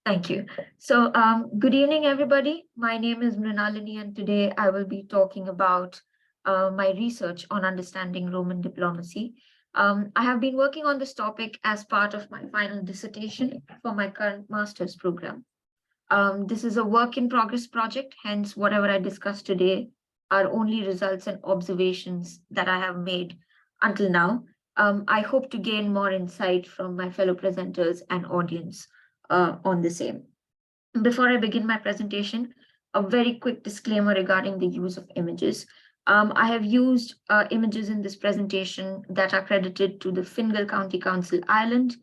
Thank you. So good evening, everybody. My name is Mrinalini, and today I will be talking about my research on understanding Roman diplomacy. I have been working on this topic as part of my final dissertation for my current master's program. This is a work in progress project, hence whatever I discuss today are only results and observations that I have made until now. I hope to gain more insight from my fellow presenters and audience on the same. Before I begin my presentation, a very quick disclaimer regarding the use of images. I have used images in this presentation that are credited to the Fingal County Council Ireland,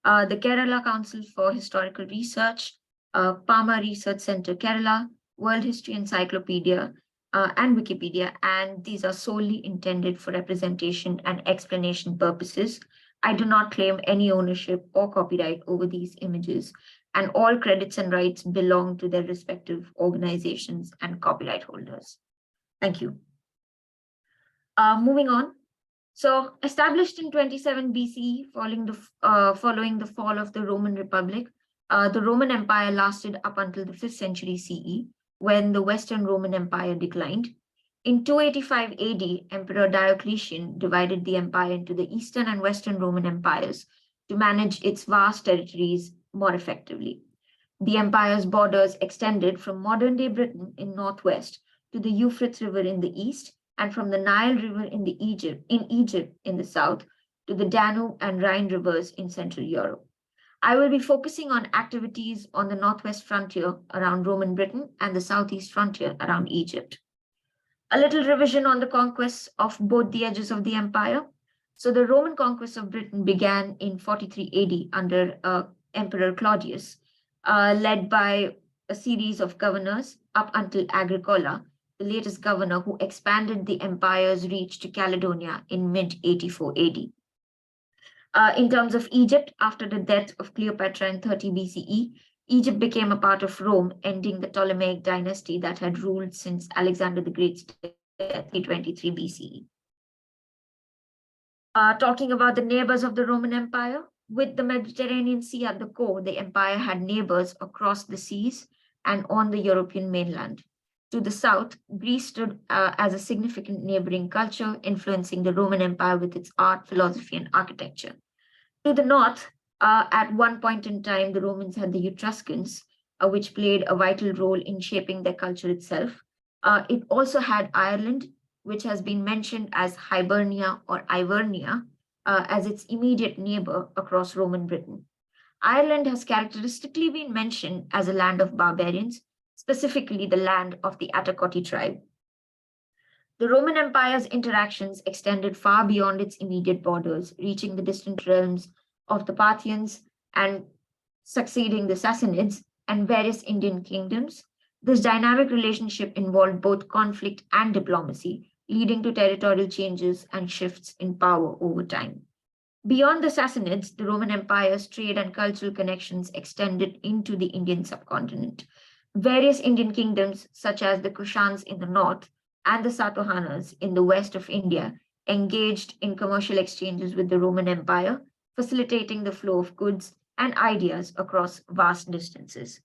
the Kerala Council for Historical Research, Palma Research Center Kerala, World History Encyclopedia, and Wikipedia, and these are solely intended for representation and explanation purposes. I do not claim any ownership or copyright over these images, and all credits and rights belong to their respective organizations and copyright holders. Thank you. Moving on. So, established in 27 BCE, following the fall of the Roman Republic, the Roman Empire lasted up until the 5th century CE, when the Western Roman Empire declined. In 285 AD, Emperor Diocletian divided the empire into the Eastern and Western Roman empires to manage its vast territories more effectively. The empire's borders extended from modern-day Britain in northwest to the Euphrates River in the east, and from the Nile River in Egypt in the south to the Danube and Rhine rivers in Central Europe. I will be focusing on activities on the northwest frontier around Roman Britain and the southeast frontier around Egypt. A little revision on the conquests of both the edges of the empire. So the Roman conquest of Britain began in 43 AD under Emperor Claudius, led by a series of governors up until Agricola, the latest governor who expanded the empire's reach to Caledonia in mid-84 AD. In terms of Egypt, after the death of Cleopatra in 30 BCE, Egypt became a part of Rome, ending the Ptolemaic dynasty that had ruled since Alexander the Great's death in 323 BCE. Talking about the neighbors of the Roman Empire, with the Mediterranean Sea at the core, the empire had neighbors across the seas and on the European mainland. To the south, Greece stood as a significant neighboring culture, influencing the Roman Empire with its art, philosophy, and architecture. To the north, at one point in time, the Romans had the Etruscans, which played a vital role in shaping their culture itself. It also had Ireland, which has been mentioned as Hibernia or Ivernia, as its immediate neighbor across Roman Britain. Ireland has characteristically been mentioned as a land of barbarians, specifically the land of the Atacoti tribe. The Roman Empire's interactions extended far beyond its immediate borders, reaching the distant realms of the Parthians and succeeding the Sassanids and various Indian kingdoms. This dynamic relationship involved both conflict and diplomacy, leading to territorial changes and shifts in power over time. Beyond the Sassanids, the Roman Empire's trade and cultural connections extended into the Indian subcontinent. Various Indian kingdoms, such as the Kushans in the north and the Satohanas in the west of India, engaged in commercial exchanges with the Roman Empire, facilitating the flow of goods and ideas across vast distances.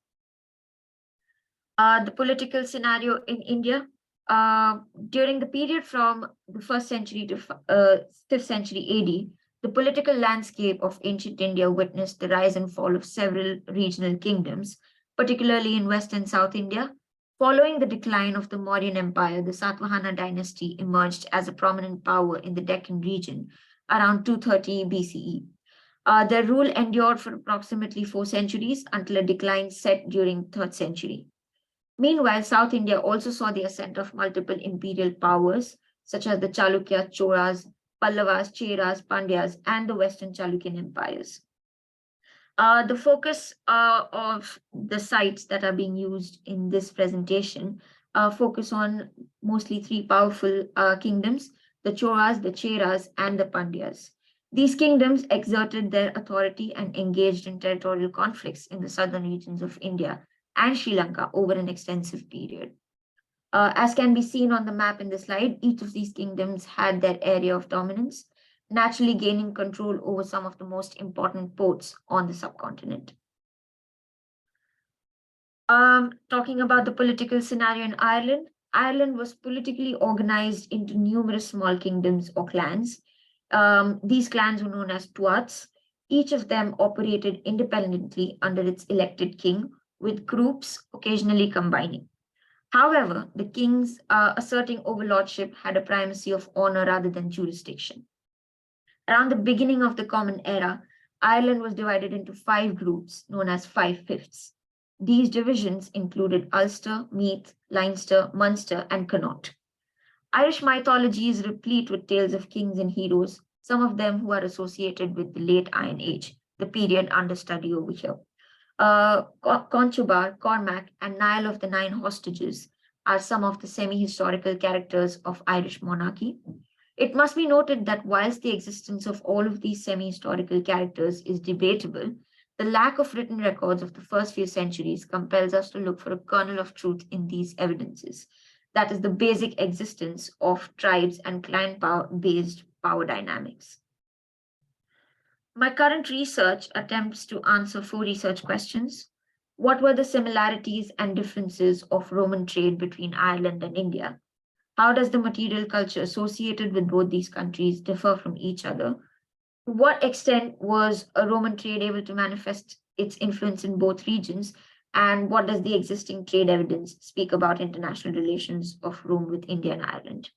The political scenario in India. During the period from the 1st century to 5th century AD, the political landscape of ancient India witnessed the rise and fall of several regional kingdoms, particularly in West and South India. Following the decline of the Mauryan Empire, the Satavahana dynasty emerged as a prominent power in the Deccan region around 230 BCE. Their rule endured for approximately 4 centuries until a decline set during 3rd century. Meanwhile, South India also saw the ascent of multiple imperial powers, such as the Chalukyas, Cholas, Pallavas, Cheras, Pandyas, and the Western Chalukyan empires. The focus of the sites that are being used in this presentation focus on mostly 3 powerful kingdoms, the Cholas, the Cheras, and the Pandyas. These kingdoms exerted their authority and engaged in territorial conflicts in the southern regions of India and Sri Lanka over an extensive period. As can be seen on the map in the slide, each of these kingdoms had their area of dominance, naturally gaining control over some of the most important ports on the subcontinent. Talking about the political scenario in Ireland, Ireland was politically organized into numerous small kingdoms or clans. These clans were known as tuaths. Each of them operated independently under its elected king, with groups occasionally combining. However, the kings asserting overlordship had a primacy of honor rather than jurisdiction. Around the beginning of the Common Era, Ireland was divided into 5 groups known as 5 fifths. These divisions included Ulster, Meath, Leinster, Munster, and Connaught. Irish mythology is replete with tales of kings and heroes, some of them who are associated with the late Iron Age, the period under study over here. Conchobar, Cormac, and Niall of the Nine Hostages are some of the semi-historical characters of Irish monarchy. It must be noted that whilst the existence of all of these semi-historical characters is debatable, the lack of written records of the first few centuries compels us to look for a kernel of truth in these evidences. That is the basic existence of tribes and clan based power dynamics. My current research attempts to answer 4 research questions. What were the similarities and differences of Roman trade between Ireland and India? How does the material culture associated with both these countries differ from each other? To what extent was a Roman trade able to manifest its influence in both regions? And what does the existing trade evidence speak about international relations of Rome with India and Ireland?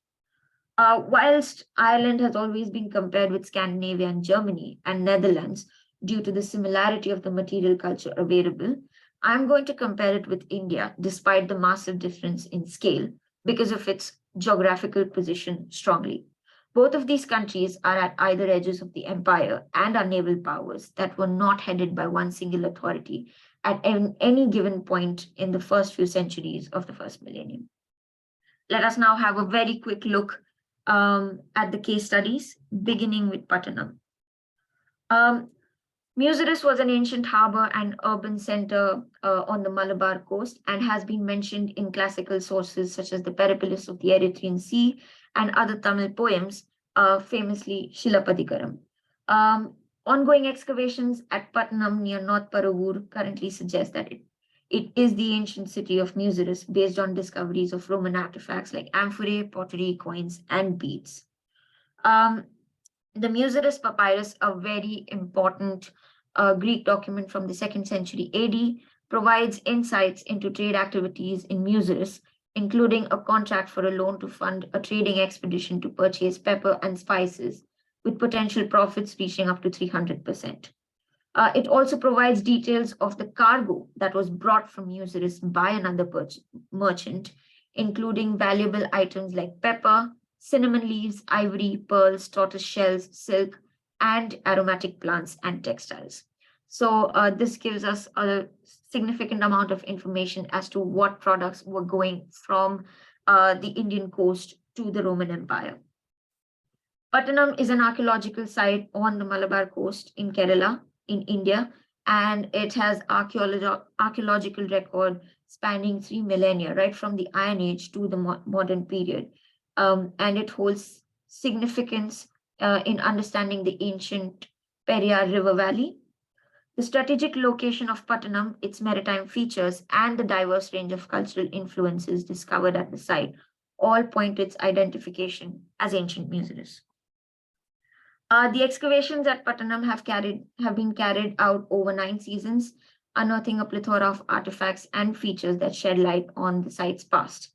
Whilst Ireland has always been compared with Scandinavia and Germany and Netherlands due to the similarity of the material culture available, I'm going to compare it with India despite the massive difference in scale because of its geographical position strongly. Both of these countries are at either edges of the empire and are naval powers that were not headed by one single authority at any given point in the first few centuries of the first millennium. Let us now have a very quick look at the case studies, beginning with Pattanam. Muziris was an ancient harbor and urban center on the Malabar coast and has been mentioned in classical sources such as the Periplus of the Erythraean Sea and other Tamil poems, famously Shilapadikaram. Ongoing excavations at Pattanam near North Paravur currently suggest that it is the ancient city of Muziris based on discoveries of Roman artifacts like amphorae, pottery, coins, and beads. The Muziris papyrus, a very important Greek document from the 2nd century AD, provides insights into trade activities in Muziris, including a contract for a loan to fund a trading expedition to purchase pepper and spices, with potential profits reaching up to 300%. It also provides details of the cargo that was brought from Muziris by another merchant, including valuable items like pepper, cinnamon leaves, ivory, pearls, tortoise shells, silk, and aromatic plants and textiles. So this gives us a significant amount of information as to what products were going from the Indian coast to the Roman Empire. Pattanam is an archaeological site on the Malabar coast in Kerala, in India, and it has archaeological record spanning 3 millennia, right from the Iron Age to the modern period. And it holds significance in understanding the ancient Periyar River Valley. The strategic location of Pattanam, its maritime features, and the diverse range of cultural influences discovered at the site all point to its identification as ancient Muziris. The excavations at Pattanam have been carried out over 9 seasons, unearthing a plethora of artifacts and features that shed light on the site's past,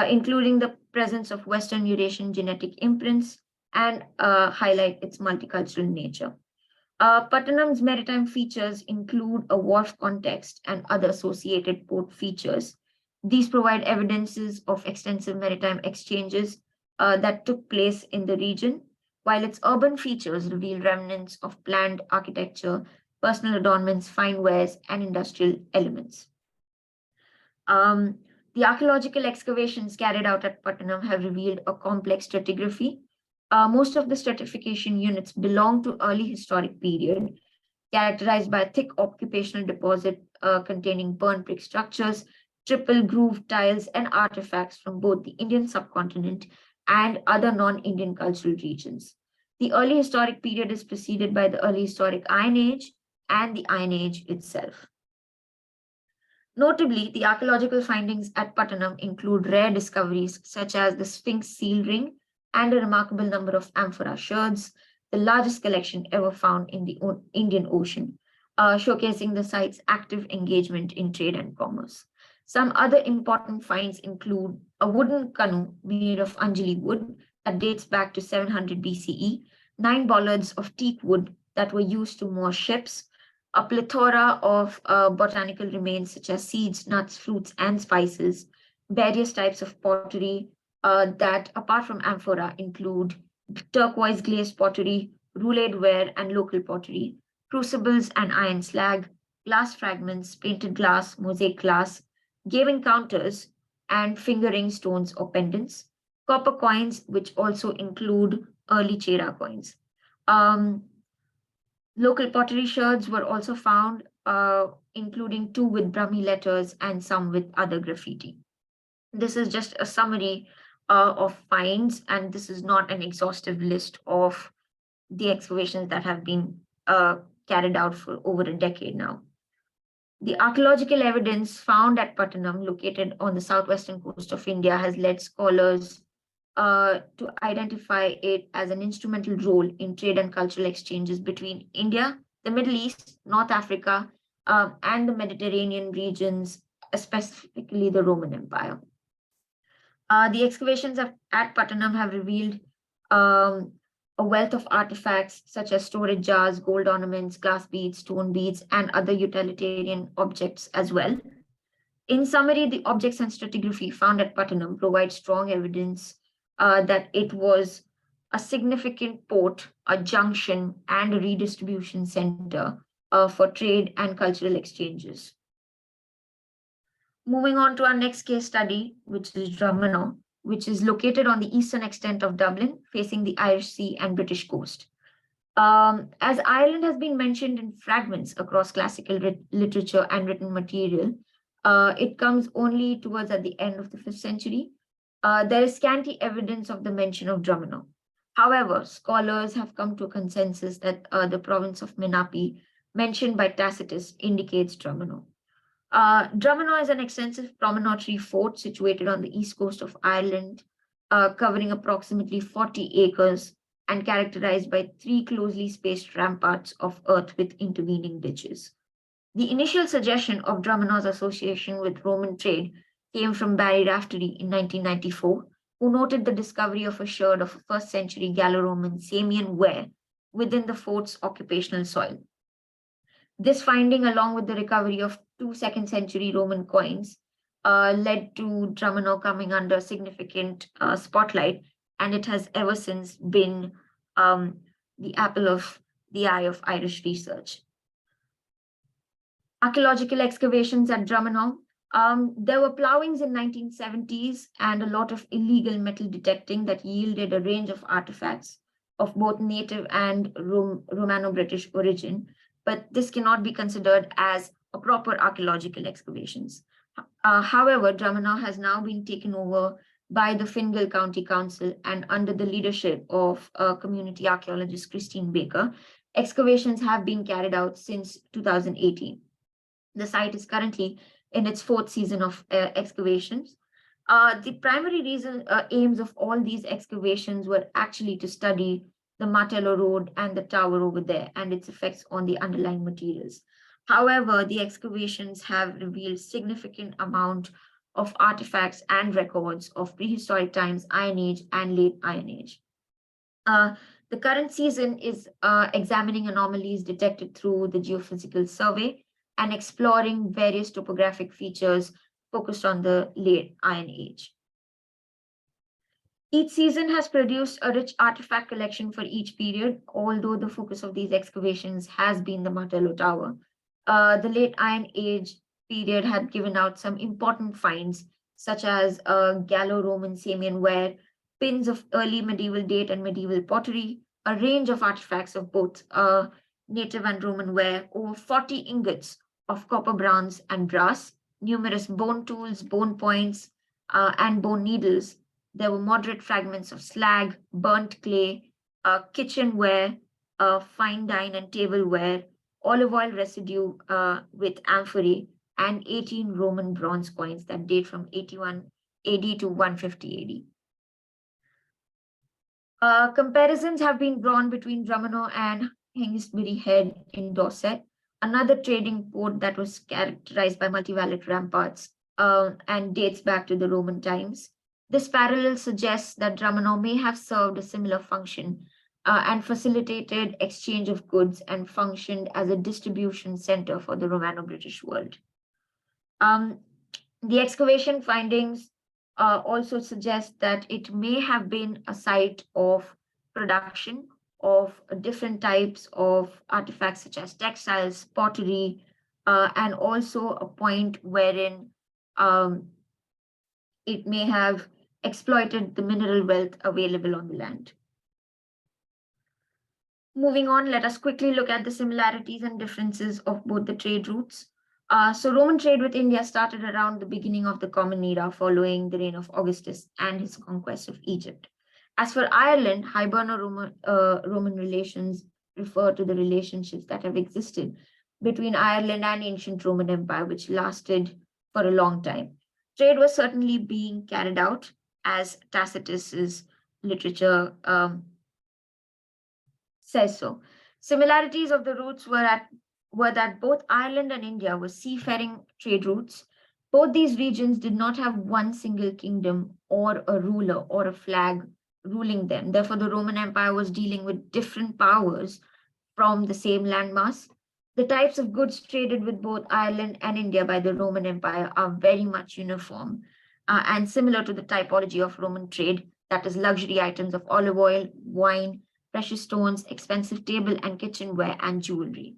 including the presence of Western Eurasian genetic imprints and highlight its multicultural nature. Pattanam's maritime features include a wharf context and other associated port features. These provide evidences of extensive maritime exchanges that took place in the region, while its urban features reveal remnants of planned architecture, personal adornments, fine wares, and industrial elements. The archaeological excavations carried out at Pattanam have revealed a complex stratigraphy. Most of the stratification units belong to early historic period, characterized by a thick occupational deposit containing burn brick structures, triple groove tiles, and artifacts from both the Indian subcontinent and other non-Indian cultural regions. The early historic period is preceded by the early historic Iron Age and the Iron Age itself. Notably, the archaeological findings at Pattanam include rare discoveries such as the Sphinx seal ring and a remarkable number of amphora sherds, the largest collection ever found in the Indian Ocean, showcasing the site's active engagement in trade and commerce. Some other important finds include a wooden canoe made of Anjali wood that dates back to 700 BCE, 9 bollards of teak wood that were used to moor ships, a plethora of botanical remains such as seeds, nuts, fruits, and spices, various types of pottery that, apart from amphora, include turquoise glazed pottery, roulade ware, and local pottery, crucibles and iron slag, glass fragments, painted glass, mosaic glass, gaming counters, and fingering stones or pendants, copper coins, which also include early Chera coins. Local pottery sherds were also found, including 2 with Brahmi letters and some with other graffiti. This is just a summary of finds, and this is not an exhaustive list of the excavations that have been carried out for over a decade now. The archaeological evidence found at Pattanam, located on the southwestern coast of India, has led scholars to identify it as an instrumental role in trade and cultural exchanges between India, the Middle East, North Africa, and the Mediterranean regions, specifically the Roman Empire. The excavations at Pattanam have revealed a wealth of artifacts such as storage jars, gold ornaments, glass beads, stone beads, and other utilitarian objects as well. In summary, the objects and stratigraphy found at Pattanam provide strong evidence that it was a significant port, a junction, and a redistribution center for trade and cultural exchanges. Moving on to our next case study, which is Drumanagh, which is located on the eastern extent of Dublin, facing the Irish Sea and British coast. As Ireland has been mentioned in fragments across classical literature and written material, it comes only towards at the end of the 5th century. There is scanty evidence of the mention of Drumanagh. However, scholars have come to a consensus that the province of Menapi, mentioned by Tacitus, indicates Drumanagh. Drumanagh is an extensive promontory fort situated on the east coast of Ireland, covering approximately 40 acres and characterized by 3 closely spaced ramparts of earth with intervening ditches. The initial suggestion of Drumanagh's association with Roman trade came from Barry Raftery in 1994, who noted the discovery of a sherd of 1st century Gallo-Roman Samian ware within the fort's occupational soil. This finding, along with the recovery of 2 2nd century Roman coins, led to Drumanagh coming under significant spotlight, and it has ever since been the apple of the eye of Irish research. Archaeological excavations at Drumanagh. There were ploughings in 1970s and a lot of illegal metal detecting that yielded a range of artifacts of both native and Romano-British origin, but this cannot be considered as a proper archaeological excavations. However, Drumanagh has now been taken over by the Fingal County Council, and under the leadership of community archaeologist Christine Baker, excavations have been carried out since 2018. The site is currently in its 4th season of excavations. The primary aims of all these excavations were actually to study the Martello Road and the tower over there and its effects on the underlying materials. However, the excavations have revealed significant amount of artifacts and records of prehistoric times, Iron Age, and late Iron Age. The current season is examining anomalies detected through the geophysical survey and exploring various topographic features focused on the late Iron Age. Each season has produced a rich artifact collection for each period, although the focus of these excavations has been the Martello Tower. The late Iron Age period had given out some important finds, such as Gallo-Roman Samian ware, pins of early medieval date and medieval pottery, a range of artifacts of both native and Roman ware, over 40 ingots of copper, bronze, and brass, numerous bone tools, bone points, and bone needles. There were moderate fragments of slag, burnt clay, kitchenware, fine dine and tableware, olive oil residue with amphorae, and 18 Roman bronze coins that date from 81 AD to 150 AD. Comparisons have been drawn between Drumanagh and Hengistbury Head in Dorset, another trading port that was characterized by multi-valed ramparts and dates back to the Roman times. This parallel suggests that Drumanagh may have served a similar function and facilitated exchange of goods and functioned as a distribution center for the Romano-British world. The excavation findings also suggest that it may have been a site of production of different types of artifacts such as textiles, pottery, and also a point wherein it may have exploited the mineral wealth available on the land. Moving on, let us quickly look at the similarities and differences of both the trade routes. So Roman trade with India started around the beginning of the Common Era following the reign of Augustus and his conquest of Egypt. As for Ireland, Hiberno-Roman relations refer to the relationships that have existed between Ireland and ancient Roman Empire, which lasted for a long time. Trade was certainly being carried out, as Tacitus's literature says so. Similarities of the routes were that both Ireland and India were seafaring trade routes. Both these regions did not have one single kingdom or a ruler or a flag ruling them. Therefore, the Roman Empire was dealing with different powers from the same landmass. The types of goods traded with both Ireland and India by the Roman Empire are very much uniform and similar to the typology of Roman trade, that is luxury items of olive oil, wine, precious stones, expensive table and kitchenware, and jewelry.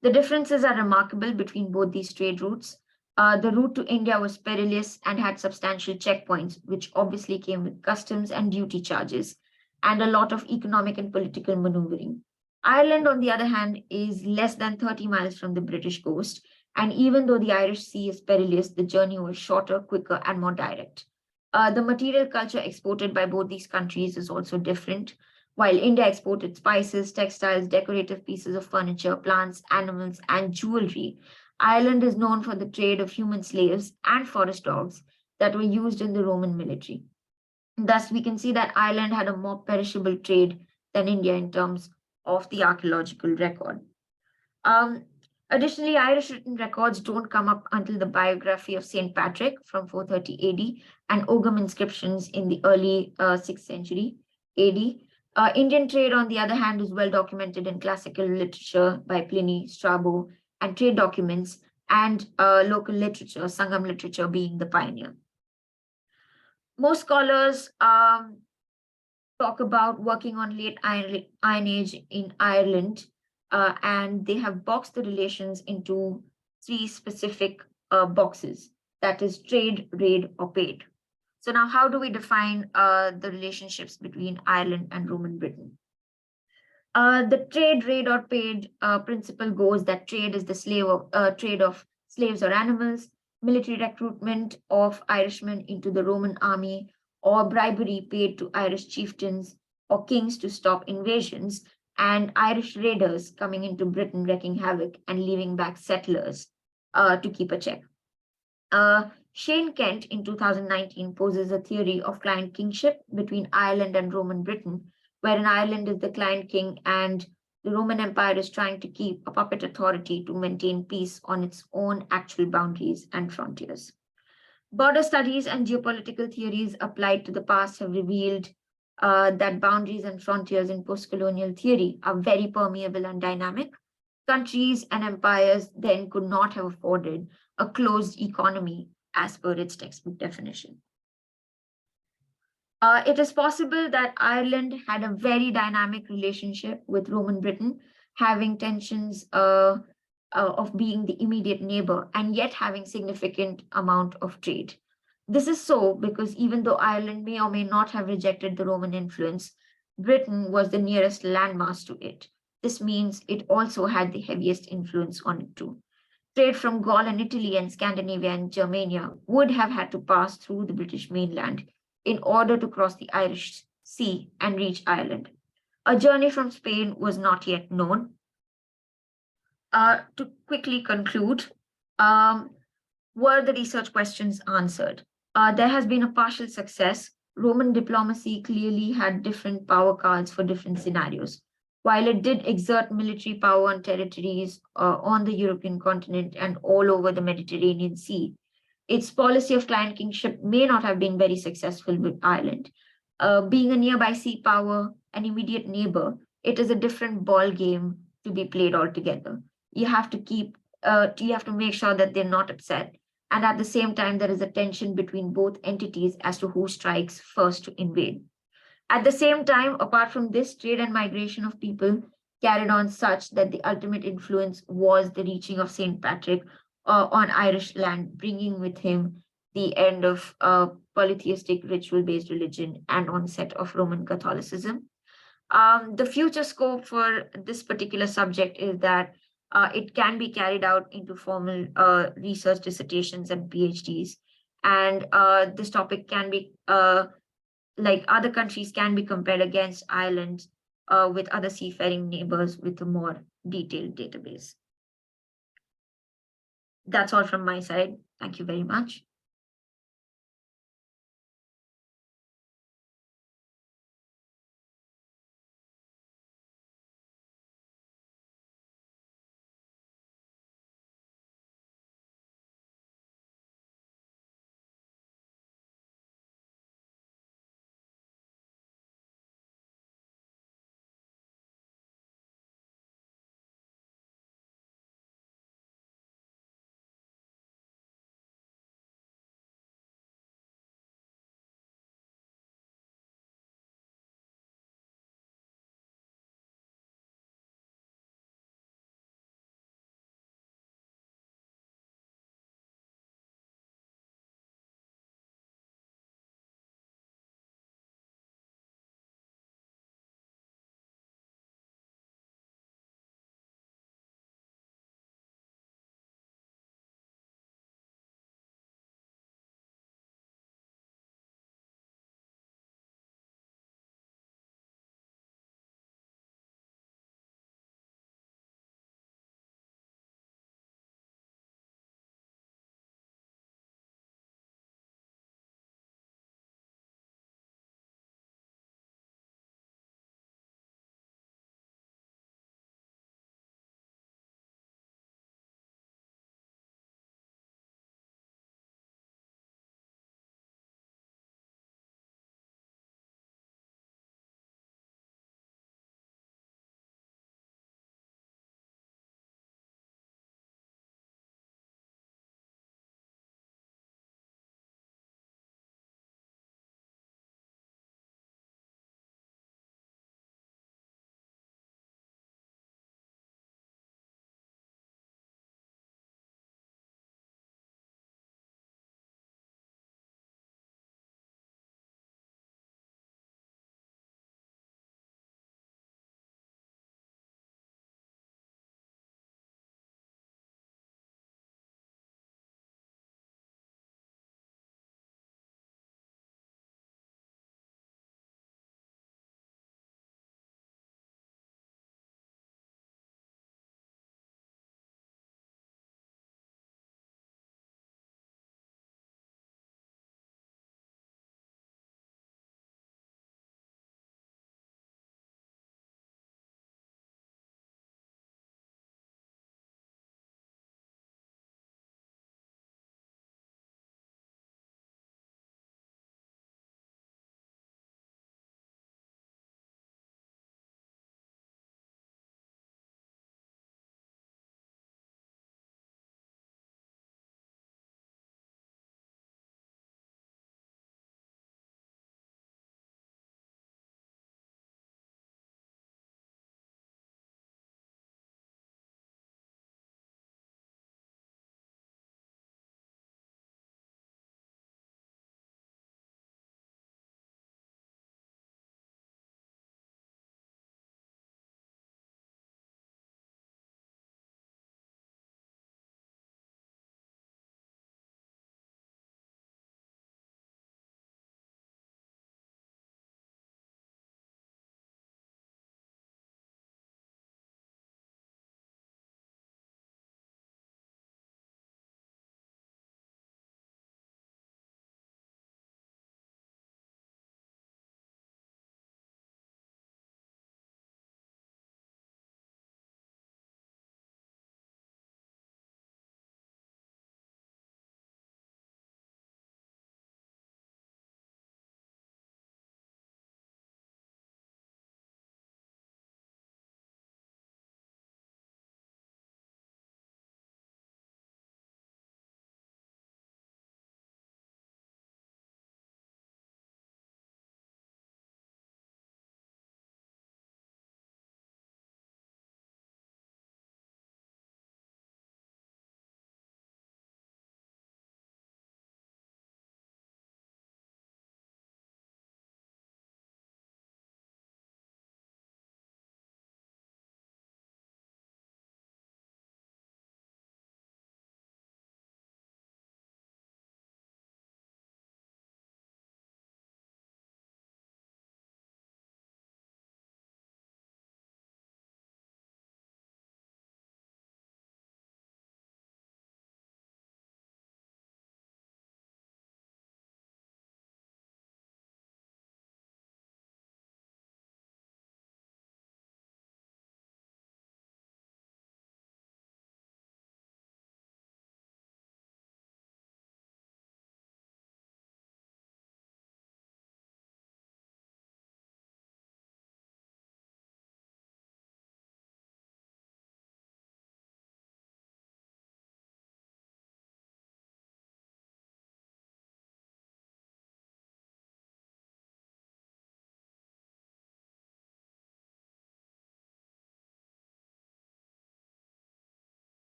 The differences are remarkable between both these trade routes. The route to India was perilous and had substantial checkpoints, which obviously came with customs and duty charges, and a lot of economic and political maneuvering. Ireland, on the other hand, is less than 30 miles from the British coast, and even though the Irish Sea is perilous, the journey was shorter, quicker, and more direct. The material culture exported by both these countries is also different. While India exported spices, textiles, decorative pieces of furniture, plants, animals, and jewelry, Ireland is known for the trade of human slaves and forest dogs that were used in the Roman military. Thus, we can see that Ireland had a more perishable trade than India in terms of the archaeological record. Additionally, Irish written records don't come up until the biography of St. Patrick from 430 AD and Ogham inscriptions in the early 6th century AD. Indian trade, on the other hand, is well documented in classical literature by Pliny, Strabo, and trade documents, and local literature, Sangam literature being the pioneer. Most scholars talk about working on late Iron Age in Ireland, and they have boxed the relations into three specific boxes, that is trade, raid, or paid. So now how do we define the relationships between Ireland and Roman Britain? The trade, raid, or paid principle goes that trade is the trade of slaves or animals, military recruitment of Irishmen into the Roman army, or bribery paid to Irish chieftains or kings to stop invasions, and Irish raiders coming into Britain wreaking havoc and leaving back settlers to keep a check. Shane Kent in 2019 poses a theory of client kingship between Ireland and Roman Britain, wherein Ireland is the client king and the Roman Empire is trying to keep a puppet authority to maintain peace on its own actual boundaries and frontiers. Border studies and geopolitical theories applied to the past have revealed that boundaries and frontiers in post-colonial theory are very permeable and dynamic. Countries and empires then could not have afforded a closed economy as per its textbook definition. It is possible that Ireland had a very dynamic relationship with Roman Britain, having tensions of being the immediate neighbor and yet having significant amount of trade. This is so because even though Ireland may or may not have rejected the Roman influence, Britain was the nearest landmass to it. This means it also had the heaviest influence on it too. Trade from Gaul and Italy and Scandinavia and Germania would have had to pass through the British mainland in order to cross the Irish Sea and reach Ireland. A journey from Spain was not yet known. To quickly conclude, Were the research questions answered? There has been a partial success. Roman diplomacy clearly had different power cards for different scenarios. While it did exert military power on territories on the European continent and all over the Mediterranean Sea, its policy of client kingship may not have been very successful with Ireland. Being a nearby sea power, an immediate neighbor, it is a different ball game to be played altogether. You have to make sure that they're not upset, and at the same time, there is a tension between both entities as to who strikes first to invade. At the same time, apart from this, trade and migration of people carried on such that the ultimate influence was the reaching of St. Patrick on Irish land, bringing with him the end of polytheistic ritual based religion and onset of Roman Catholicism. The future scope for this particular subject is that it can be carried out into formal research dissertations and PhDs. And this topic can be, like other countries, can be compared against Ireland with other seafaring neighbors with a more detailed database. That's all from my side. Thank you very much.